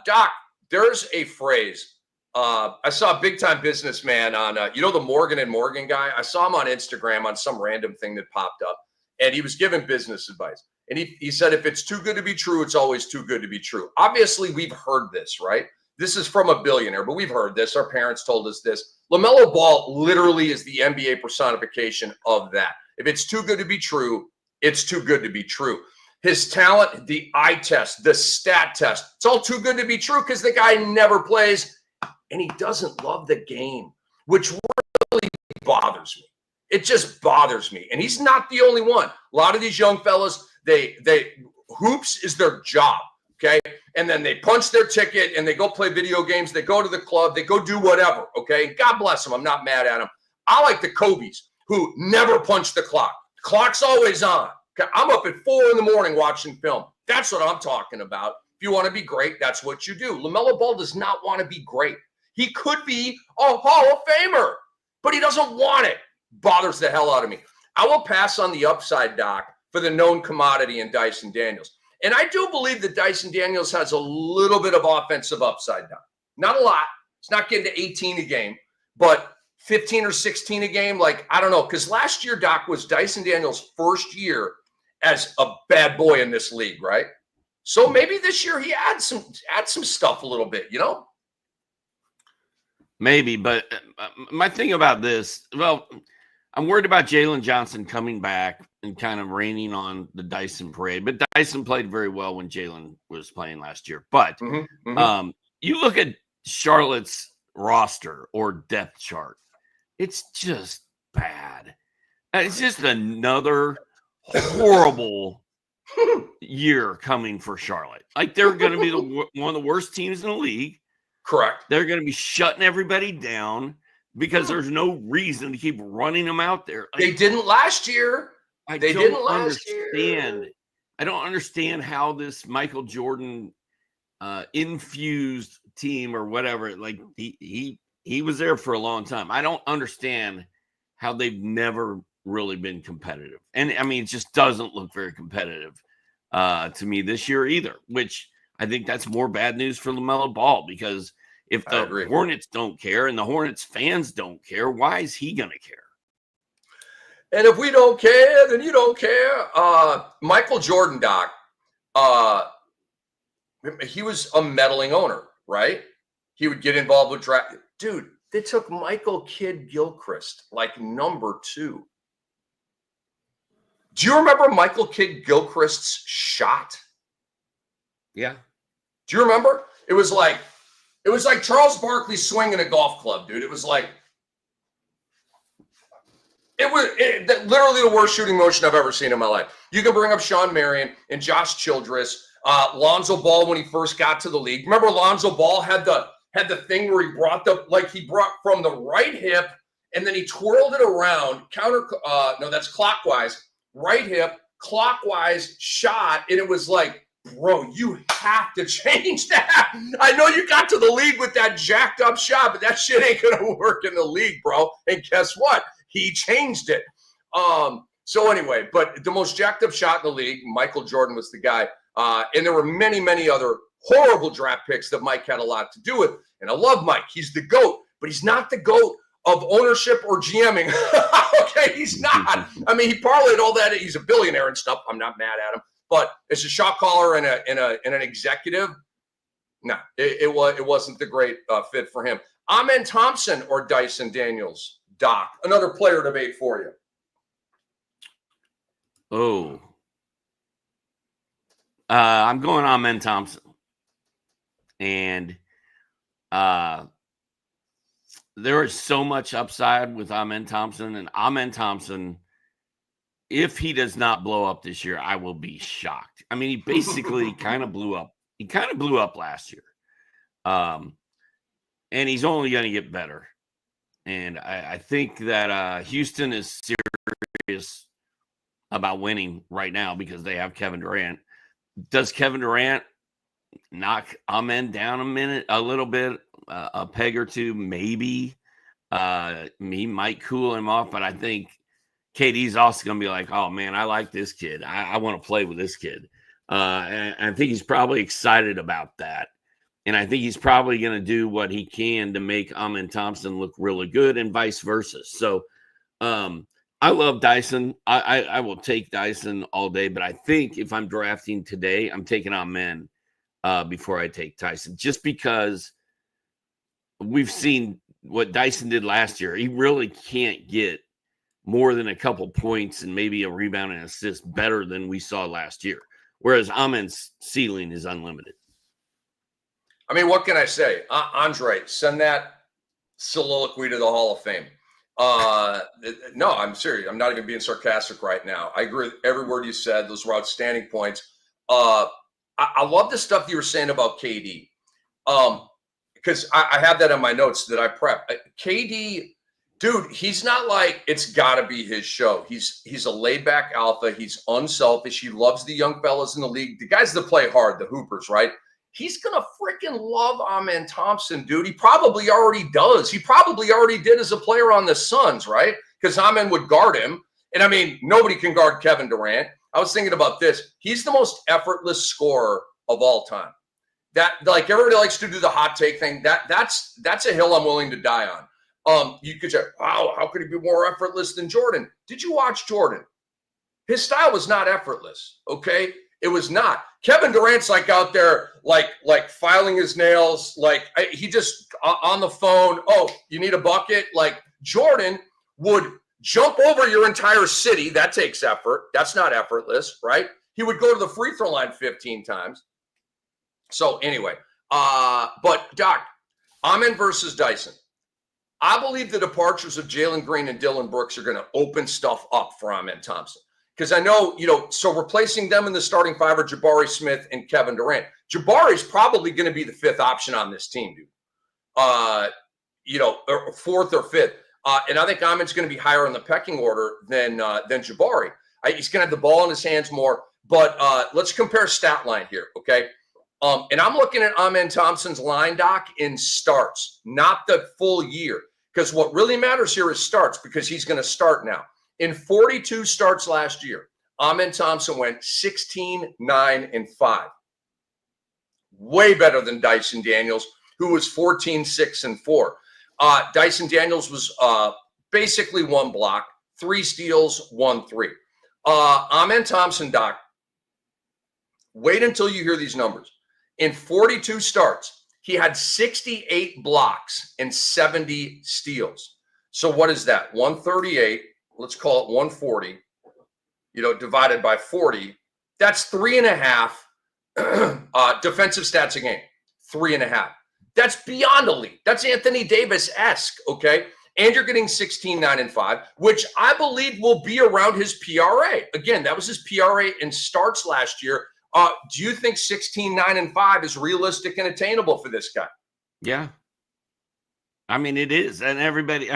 Doc, there's a phrase. I saw a big-time businessman on, the Morgan and Morgan guy. I saw him on Instagram on some random thing that popped up, and he was giving business advice. And he said, if it's too good to be true, it's always too good to be true. Obviously, we've heard this, right? This is from a billionaire, but we've heard this. Our parents told us this. LaMelo Ball literally is the NBA personification of that. If it's too good to be true, it's too good to be true. His talent, the eye test, the stat test, it's all too good to be true because the guy never plays and he doesn't love the game, which really bothers me. It just bothers me. And he's not the only one. A lot of these young fellas, they hoops is their job. Okay. And then they punch their ticket and they go play video games. They go to the club. They go do whatever. Okay. God bless them. I'm not mad at them. I like the Kobe's who never punch the clock. The clock's always on. Okay. I'm up at 4 a.m. watching film. That's what I'm talking about. If you want to be great, that's what you do. LaMelo Ball does not want to be great. He could be a Hall of Famer, but he doesn't want it. Bothers the hell out of me. I will pass on the upside, Doc, for the known commodity in Dyson Daniels. And I do believe that Dyson Daniels has a little bit of offensive upside down. Not a lot. It's not getting to 18 a game, but 15 or 16 a game. Like, I don't know. Because last year, Doc, was Dyson Daniels' first year as a bad boy in this league, right? So maybe this year he adds some stuff a little bit, Maybe, but my thing about this, well, I'm worried about Jalen Johnson coming back and kind of raining on the Dyson parade. But Dyson played very well when Jalen was playing last year. But you look at Charlotte's roster or depth chart, it's just bad. It's just another horrible year coming for Charlotte. Like, they're going to be one of the worst teams in the league. Correct. They're going to be shutting everybody down because there's no reason to keep running them out there. Like, they didn't last year. I don't understand how this Michael Jordan infused team or whatever, like he was there for a long time. I don't understand how they've never really been competitive. And I mean, it just doesn't look very competitive to me this year either, which I think that's more bad news for LaMelo Ball, because if the Hornets don't care and the Hornets fans don't care, why is he going to care? And if we don't care, then you don't care. Michael Jordan, Doc, he was a meddling owner, right? He would get involved with draft. Dude, they took Michael Kidd-Gilchrist like number 2. Do you remember Michael Kidd-Gilchrist's shot? Yeah. Do you remember? It was like Charles Barkley swinging a golf club, dude. It was like, literally the worst shooting motion I've ever seen in my life. You can bring up Sean Marion and Josh Childress, Lonzo Ball when he first got to the league. Remember, Lonzo Ball had the thing where he brought from the right hip and then he twirled it around, that's clockwise, right hip, clockwise shot, and it was like, bro, you have to change that. I know you got to the league with that jacked up shot, but that shit ain't gonna work in the league, bro. And guess what? He changed it. So anyway, but the most jacked up shot in the league, Michael Jordan was the guy. And there were many, many other horrible draft picks that Mike had a lot to do with. And I love Mike. He's the GOAT, but he's not the GOAT of ownership or GMing. Okay, he's not. I mean, he parlayed all that. He's a billionaire and stuff. I'm not mad at him. But as a shot caller and an executive, no, it wasn't the great fit for him. Ahmed Thompson or Dyson Daniels? Doc, another player debate for you. Oh, I'm going Ahmed Thompson, and there is so much upside with Ahmed Thompson, and Ahmed Thompson, if he does not blow up this year, I will be shocked. I mean, he basically kind of blew up. He kind of blew up last year, and he's only going to get better. And I think that Houston is serious about winning right now because they have Kevin Durant. Does Kevin Durant knock Ahmed down a little bit, a peg or two? Maybe. He might cool him off, but I think KD's also going to be like, oh, man, I like this kid. I want to play with this kid. And I think he's probably excited about that. And I think he's probably going to do what he can to make Ahmed Thompson look really good and vice versa. So I love Dyson. I will take Dyson all day. But I think if I'm drafting today, I'm taking Ahmed before I take Tyson, just because we've seen what Dyson did last year. He really can't get more than a couple points and maybe a rebound and assist better than we saw last year, whereas Ahmed's ceiling is unlimited. I mean, what can I say? Andre, send that soliloquy to the Hall of Fame. No, I'm serious. I'm not even being sarcastic right now. I agree with every word you said. Those were outstanding points. I love the stuff you were saying about KD. Because I have that in my notes that I prep. KD, dude, he's not like it's got to be his show. He's a laid-back alpha. He's unselfish. He loves the young fellas in the league. The guys that play hard, the hoopers, right? He's going to freaking love Ahmed Thompson, dude. He probably already does. He probably already did as a player on the Suns, right? Because Ahmed would guard him. And, I mean, nobody can guard Kevin Durant. I was thinking about this. He's the most effortless scorer of all time. That, like, everybody likes to do the hot take thing. That's a hill I'm willing to die on. You could say, wow, how could he be more effortless than Jordan? Did you watch Jordan? His style was not effortless, okay? It was not. Kevin Durant's like out there, like filing his nails, he just on the phone. Oh, you need a bucket? Like Jordan would jump over your entire city. That takes effort. That's not effortless, right? He would go to the free throw line 15 times. So anyway, but Doc, Ahmed versus Dyson. I believe the departures of Jalen Green and Dillon Brooks are going to open stuff up for Ahmed Thompson. Because I know, so replacing them in the starting five are Jabari Smith and Kevin Durant. Jabari's probably going to be the fifth option on this team, dude. Or fourth or fifth. And I think Ahmed's going to be higher in the pecking order than Jabari. He's going to have the ball in his hands more. But let's compare stat line here, okay? And I'm looking at Ahmed Thompson's line, Doc, in starts, not the full year. Because what really matters here is starts, because he's going to start now. In 42 starts last year, Ahmed Thompson went 16, 9, and 5. Way better than Dyson Daniels, who was 14, 6, and 4. Dyson Daniels was basically one block, 3 steals, 1 3. Ahmed Thompson, Doc, wait until you hear these numbers. In 42 starts, he had 68 blocks and 70 steals. So what is that? 138. Let's call it 140, divided by 40. That's 3.5 defensive stats a game. 3.5. That's beyond elite. That's Anthony Davis-esque, okay? And you're getting 16, 9, and 5, which I believe will be around his PRA. Again, that was his PRA in starts last year. Do you think 16, 9, and 5 is realistic and attainable for this guy? Yeah. I mean, it is. And everybody,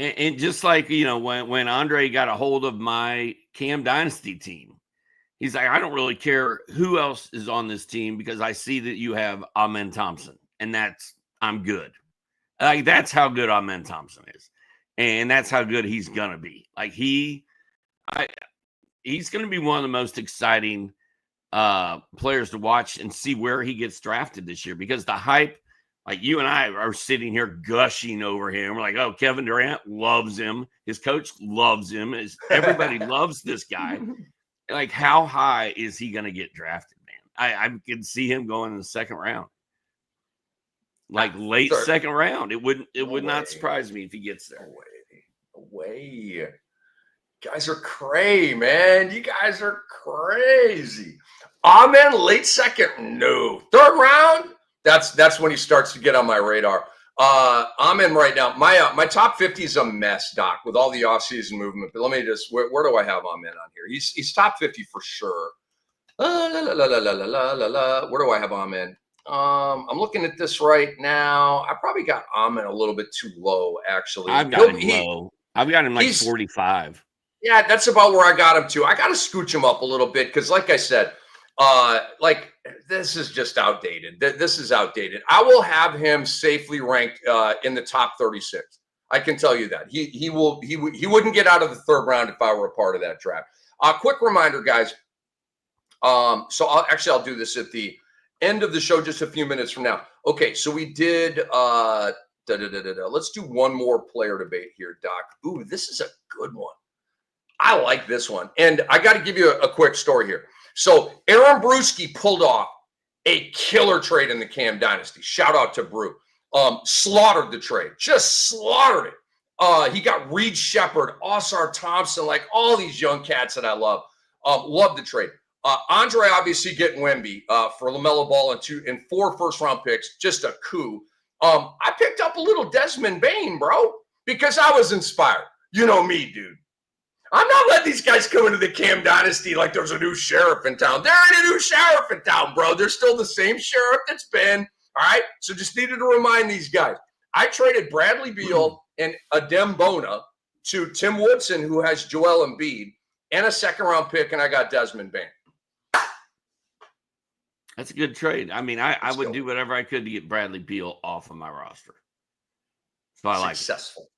And just like, when Andre got a hold of my Cam Dynasty team, he's like, I don't really care who else is on this team because I see that you have Ahmed Thompson, and I'm good. Like, that's how good Ahmed Thompson is. And that's how good he's going to be. Like, he's going to be one of the most exciting players to watch and see where he gets drafted this year, because the hype, like you and I are sitting here gushing over him. We're like, oh, Kevin Durant loves him. His coach loves him. Everybody loves this guy. Like, how high is he going to get drafted, man? I can see him going in the second round, like late second round. It would not surprise me if he gets there. No way. Guys are cray, man. You guys are crazy. Amen. Late second, no. Third round. That's when he starts to get on my radar. I'm in right now. My top 50 is a mess, Doc, with all the offseason movement. But let me just, where do I have Amen on here? He's top 50 for sure. Where do I have Amen? I'm looking at this right now. I probably got Amen a little bit too low, actually. I've got him low. I've got him like 45. Yeah, that's about where I got him to. I got to scooch him up a little bit because, like I said, this is just outdated. This is outdated. I will have him safely ranked in the top 36. I can tell you that he wouldn't get out of the third round if I were a part of that draft. Quick reminder, guys. So I'll do this at the end of the show, just a few minutes from now. Okay, so we did. Let's do one more player debate here, Doc. Ooh, this is a good one. I like this one, and I got to give you a quick story here. So Aaron Brewski pulled off a killer trade in the Cam Dynasty. Shout out to Brew. Slaughtered the trade. Just slaughtered it. He got Reed Shepard, Osar Thompson, like all these young cats that I love. Love the trade. Andre obviously getting Wemby for LaMelo Ball and 4 first-round picks. Just a coup. I picked up a little Desmond Bane, bro, because I was inspired. You know me, dude. I'm not letting these guys come into the Cam Dynasty like there's a new sheriff in town. There ain't a new sheriff in town, bro. They're still the same sheriff that's been. All right? So just needed to remind these guys. I traded Bradley Beal and Adem Bona to Tim Woodson, who has Joel Embiid, and a second-round pick, and I got Desmond Bane. That's a good trade. I mean, I would do whatever I could to get Bradley Beal off of my roster. So I like successful.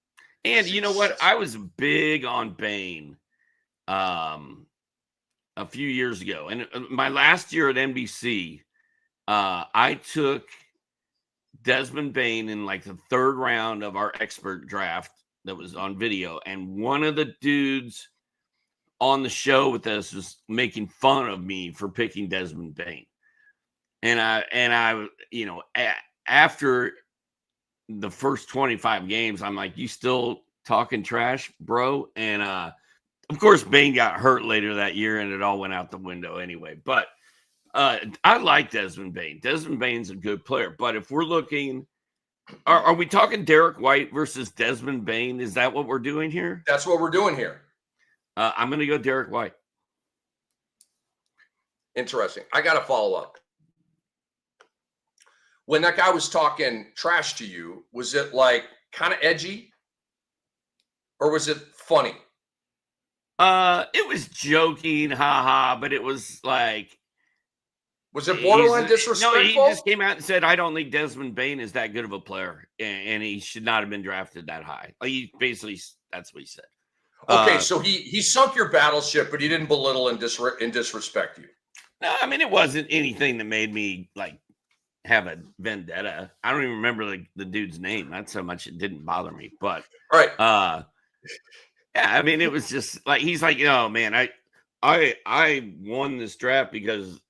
And you know what? I was big on Bane a few years ago. And my last year at NBC, I took Desmond Bane in like the third round of our expert draft that was on video. And one of the dudes on the show with us was making fun of me for picking Desmond Bane. And I, after the first 25 games, I'm like, you still talking trash, bro? And of course, Bane got hurt later that year, and it all went out the window anyway. But I like Desmond Bane. Desmond Bane's a good player. But if we're looking, are we talking Derrick White versus Desmond Bane? Is that what we're doing here? That's what we're doing here. I'm going to go Derrick White. Interesting. I got to follow up. When that guy was talking trash to you, was it like kind of edgy or was it funny? It was joking, haha, but it was like. Was it borderline disrespectful? No, he just came out and said, I don't think Desmond Bane is that good of a player and he should not have been drafted that high. Like, that's what he said. Okay, so he sunk your battleship, but he didn't belittle and disrespect you. No, I mean, it wasn't anything that made me like have a vendetta. I don't even remember the dude's name. Not so much it didn't bother me, but all right. Yeah, I mean, it was just like he's like, oh man, I won this draft because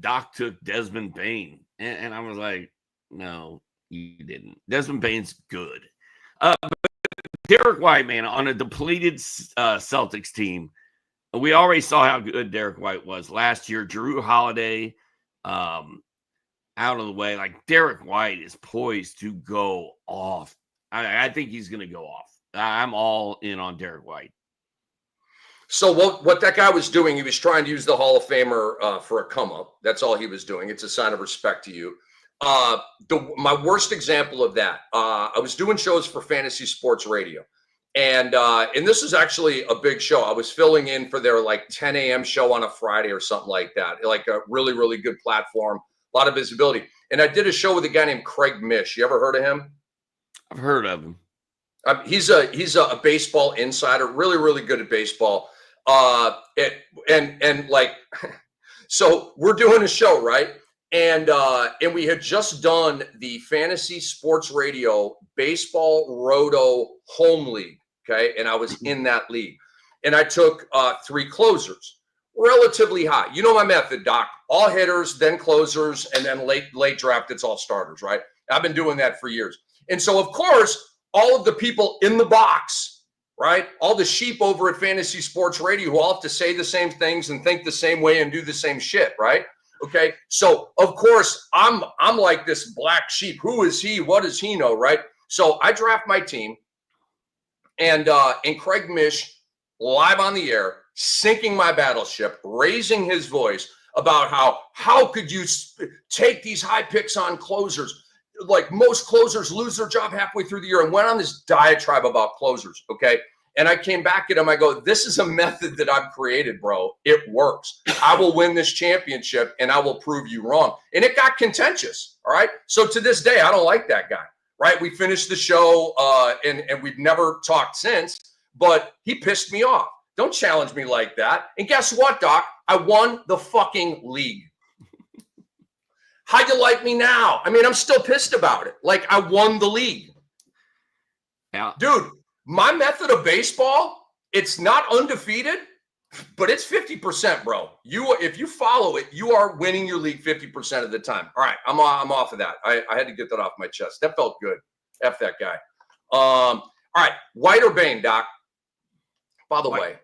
Doc took Desmond Bane, and I was like, no, you didn't. Desmond Bane's good. But Derrick White, man, on a depleted Celtics team, we already saw how good Derrick White was last year. Jrue Holiday, out of the way. Like, Derrick White is poised to go off. I think he's going to go off. I'm all in on Derrick White. So what that guy was doing, he was trying to use the Hall of Famer for a come up. That's all he was doing. It's a sign of respect to you. My worst example of that, I was doing shows for Fantasy Sports Radio, And this is actually a big show. I was filling in for their like 10 a.m. show on a Friday or something like that. Like a really, really good platform, a lot of visibility. And I did a show with a guy named Craig Mish. You ever heard of him? I've heard of him. He's a baseball insider, really, really good at baseball. And like, so we're doing a show, right? And we had just done the Fantasy Sports Radio Baseball Roto Home League. Okay. And I was in that league. And I took 3 closers, relatively high. You know my method, Doc. All hitters, then closers, and then late draft, it's all starters, right? I've been doing that for years. And so, of course, all of the people in the box, right? All the sheep over at Fantasy Sports Radio who all have to say the same things and think the same way and do the same shit, right? Okay. So, of course, I'm like this black sheep. Who is he? What does he know, right? So I draft my team. And Craig Mish, live on the air, sinking my battleship, raising his voice about how could you take these high picks on closers? Like most closers lose their job halfway through the year, and went on this diatribe about closers, okay? And I came back at him. I go, this is a method that I've created, bro. It works. I will win this championship, and I will prove you wrong. And it got contentious, all right? So to this day, I don't like that guy. Right, we finished the show, and we've never talked since. But he pissed me off. Don't challenge me like that. And guess what, Doc? I won the fucking league. How you like me now? I mean, I'm still pissed about it. Like I won the league. Yeah, dude. My method of baseball, it's not undefeated, but it's 50%, bro. If you follow it, you are winning your league 50% of the time. All right, I'm off of that. I had to get that off my chest. That felt good. F that guy. All right, White or Bane, Doc? By the way,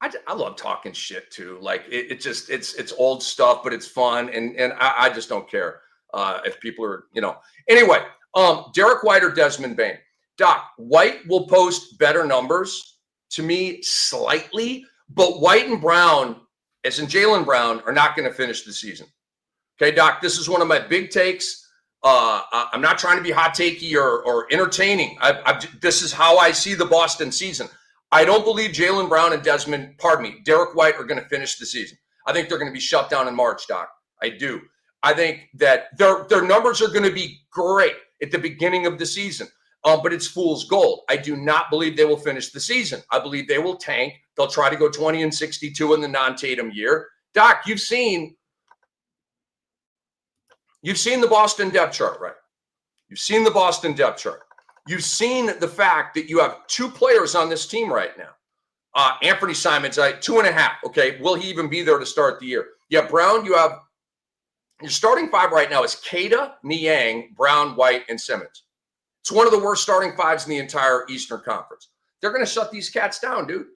I love talking shit too. Like it's old stuff, but it's fun, and I just don't care if people are, Anyway, Derrick White or Desmond Bane? Doc, White will post better numbers. To me, slightly, but White and Brown, as in Jaylen Brown, are not going to finish the season. Okay, Doc, this is one of my big takes. I'm not trying to be hot takey or entertaining. This is how I see the Boston season. I don't believe Jaylen Brown and Derrick White are going to finish the season. I think they're going to be shut down in March, Doc. I do. I think that their numbers are going to be great at the beginning of the season. But it's fool's gold. I do not believe they will finish the season. I believe they will tank. They'll try to go 20-62 in the non-Tatum year. Doc, you've seen the Boston depth chart, right? You've seen the Boston depth chart. You've seen the fact that you have 2 players on this team right now. Anthony Simons, 2.5. Okay, will he even be there to start the year? Yeah, Brown, you have your starting 5 right now is Kada, Niang, Brown, White, and Simmons. It's one of the worst starting 5s in the entire Eastern Conference. They're going to shut these cats down, dude.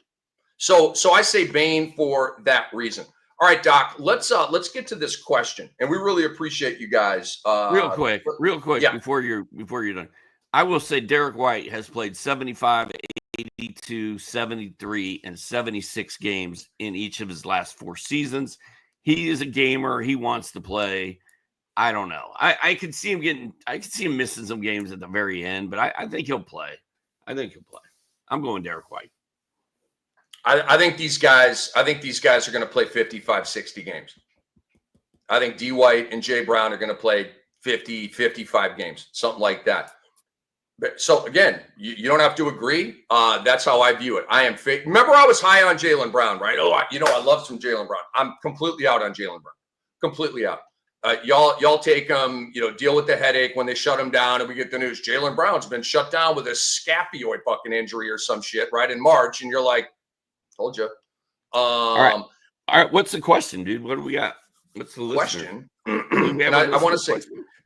So I say Bane for that reason. All right, Doc, let's get to this question, and we really appreciate you guys. Real quick, yeah. before you're done, I will say Derrick White has played 75, 82, 73, and 76 games in each of his last 4 seasons. He is a gamer. He wants to play. I don't know. I could see him missing some games at the very end, but I think he'll play. I'm going Derrick White. I think these guys are going to play 55, 60 games. I think D. White and Jay Brown are going to play 50, 55 games, something like that. But, so again, you don't have to agree. That's how I view it. I am fake. Remember, I was high on Jaylen Brown, right? Oh, I love some Jaylen Brown. I'm completely out on Jaylen Brown. Completely out. Y'all take him, deal with the headache when they shut him down and we get the news. Jaylen Brown's been shut down with a scapioid fucking injury or some shit, right, in March. And you're like, told you. All right. What's the question, dude? What do we got? What's the question? And I want to say,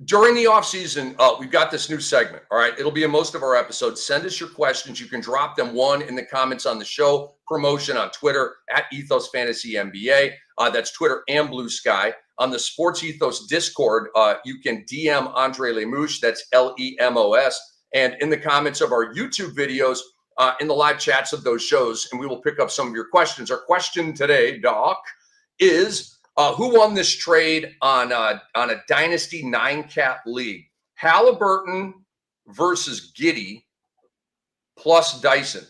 during the offseason, we've got this new segment. All right. It'll be in most of our episodes. Send us your questions. You can drop them in the comments on the show promotion on Twitter at Ethos Fantasy NBA. That's Twitter and Blue Sky. On the Sports Ethos Discord, you can DM Andre Lemouche. That's Lemos. And in the comments of our YouTube videos, in the live chats of those shows, and we will pick up some of your questions. Our question today, Doc, is who won this trade on a Dynasty 9-cat league? Halliburton versus Giddey, plus Dyson.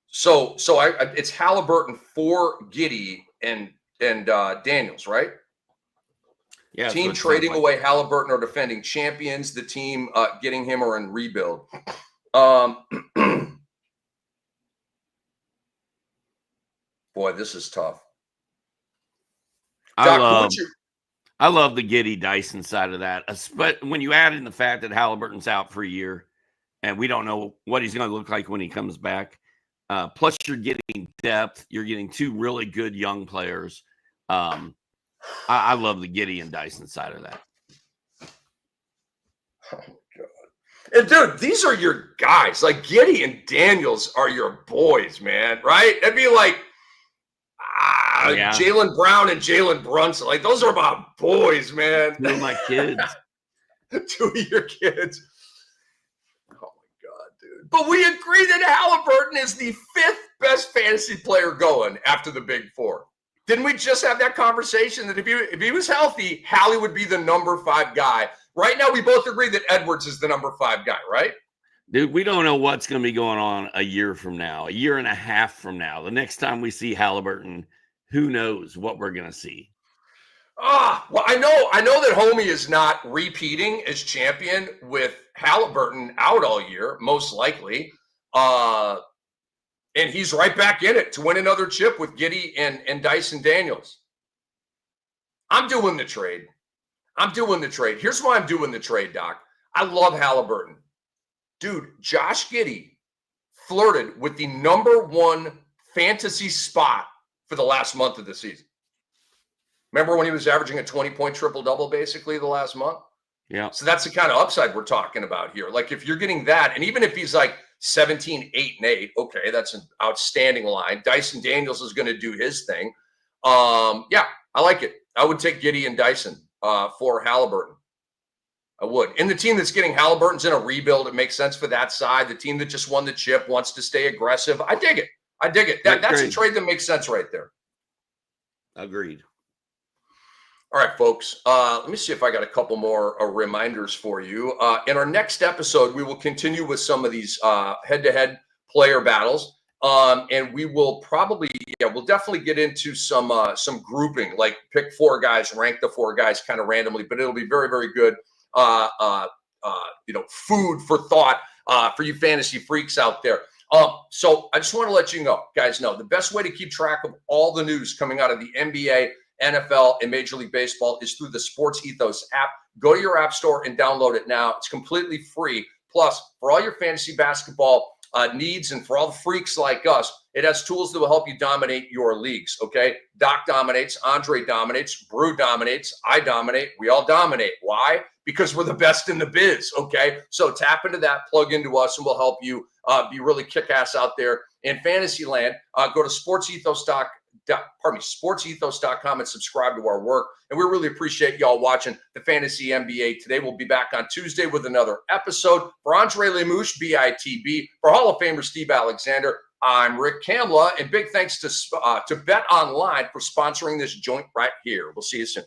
So it's Halliburton for Giddey and Daniels, right? Yeah. Team trading away Halliburton are defending champions. The team getting him are in rebuild. Boy, this is tough. Doc, I love the Giddey Dyson side of that. But when you add in the fact that Halliburton's out for a year and we don't know what he's going to look like when he comes back, plus you're getting depth, you're getting two really good young players. I love the Giddey and Dyson side of that. Oh, God. And, dude, these are your guys. Like, Giddey and Daniels are your boys, man, right? That'd be like Jaylen Brown and Jalen Brunson. Like, those are my boys, man. Two of my kids. Two of your kids. Oh, my God, dude. But we agree that Halliburton is the 5th best fantasy player going after the Big Four. Didn't we just have that conversation that if he was healthy, Hallie would be the number 5 guy? Right now, we both agree that Edwards is the number 5 guy, right? Dude, we don't know what's going to be going on a year from now, a year and a half from now. The next time we see Halliburton, who knows what we're going to see? Well, I know that Homie is not repeating as champion with Halliburton out all year, most likely. And he's right back in it to win another chip with Giddey and Dyson Daniels. I'm doing the trade. Here's why I'm doing the trade, Doc. I love Halliburton. Dude, Josh Giddey flirted with the number 1 fantasy spot for the last month of the season. Remember when he was averaging a 20-point triple-double basically the last month? Yeah. So that's the kind of upside we're talking about here. Like, if you're getting that, and even if he's like 17, 8, and 8, okay, that's an outstanding line. Dyson Daniels is going to do his thing. Yeah, I like it. I would take Giddey and Dyson for Halliburton. I would. And the team that's getting Halliburton's in a rebuild. It makes sense for that side. The team that just won the chip wants to stay aggressive. I dig it. That's a trade that makes sense right there. Agreed. All right, folks. Let me see if I got a couple more reminders for you. In our next episode, we will continue with some of these head-to-head player battles. And we will probably, we'll definitely get into some grouping, like pick 4 guys, rank the 4 guys kind of randomly, but it'll be very, very good. Food for thought for you fantasy freaks out there. So I just want to let you guys know the best way to keep track of all the news coming out of the NBA, NFL, and Major League Baseball is through the Sports Ethos app. Go to your app store and download it now. It's completely free. Plus, for all your fantasy basketball needs and for all the freaks like us, it has tools that will help you dominate your leagues, okay? Doc dominates, Andre dominates, Brew dominates, I dominate, we all dominate. Why? Because we're the best in the biz, okay? So tap into that, plug into us, and we'll help you be really kick-ass out there in fantasy land. Go to sportsethos.com and subscribe to our work. And we really appreciate y'all watching the Fantasy NBA today. We'll be back on Tuesday with another episode. For Andre Lemouche, BITB, for Hall of Famer Steve Alexander, I'm Rick Kamla, and big thanks to Bet Online for sponsoring this joint right here. We'll see you soon.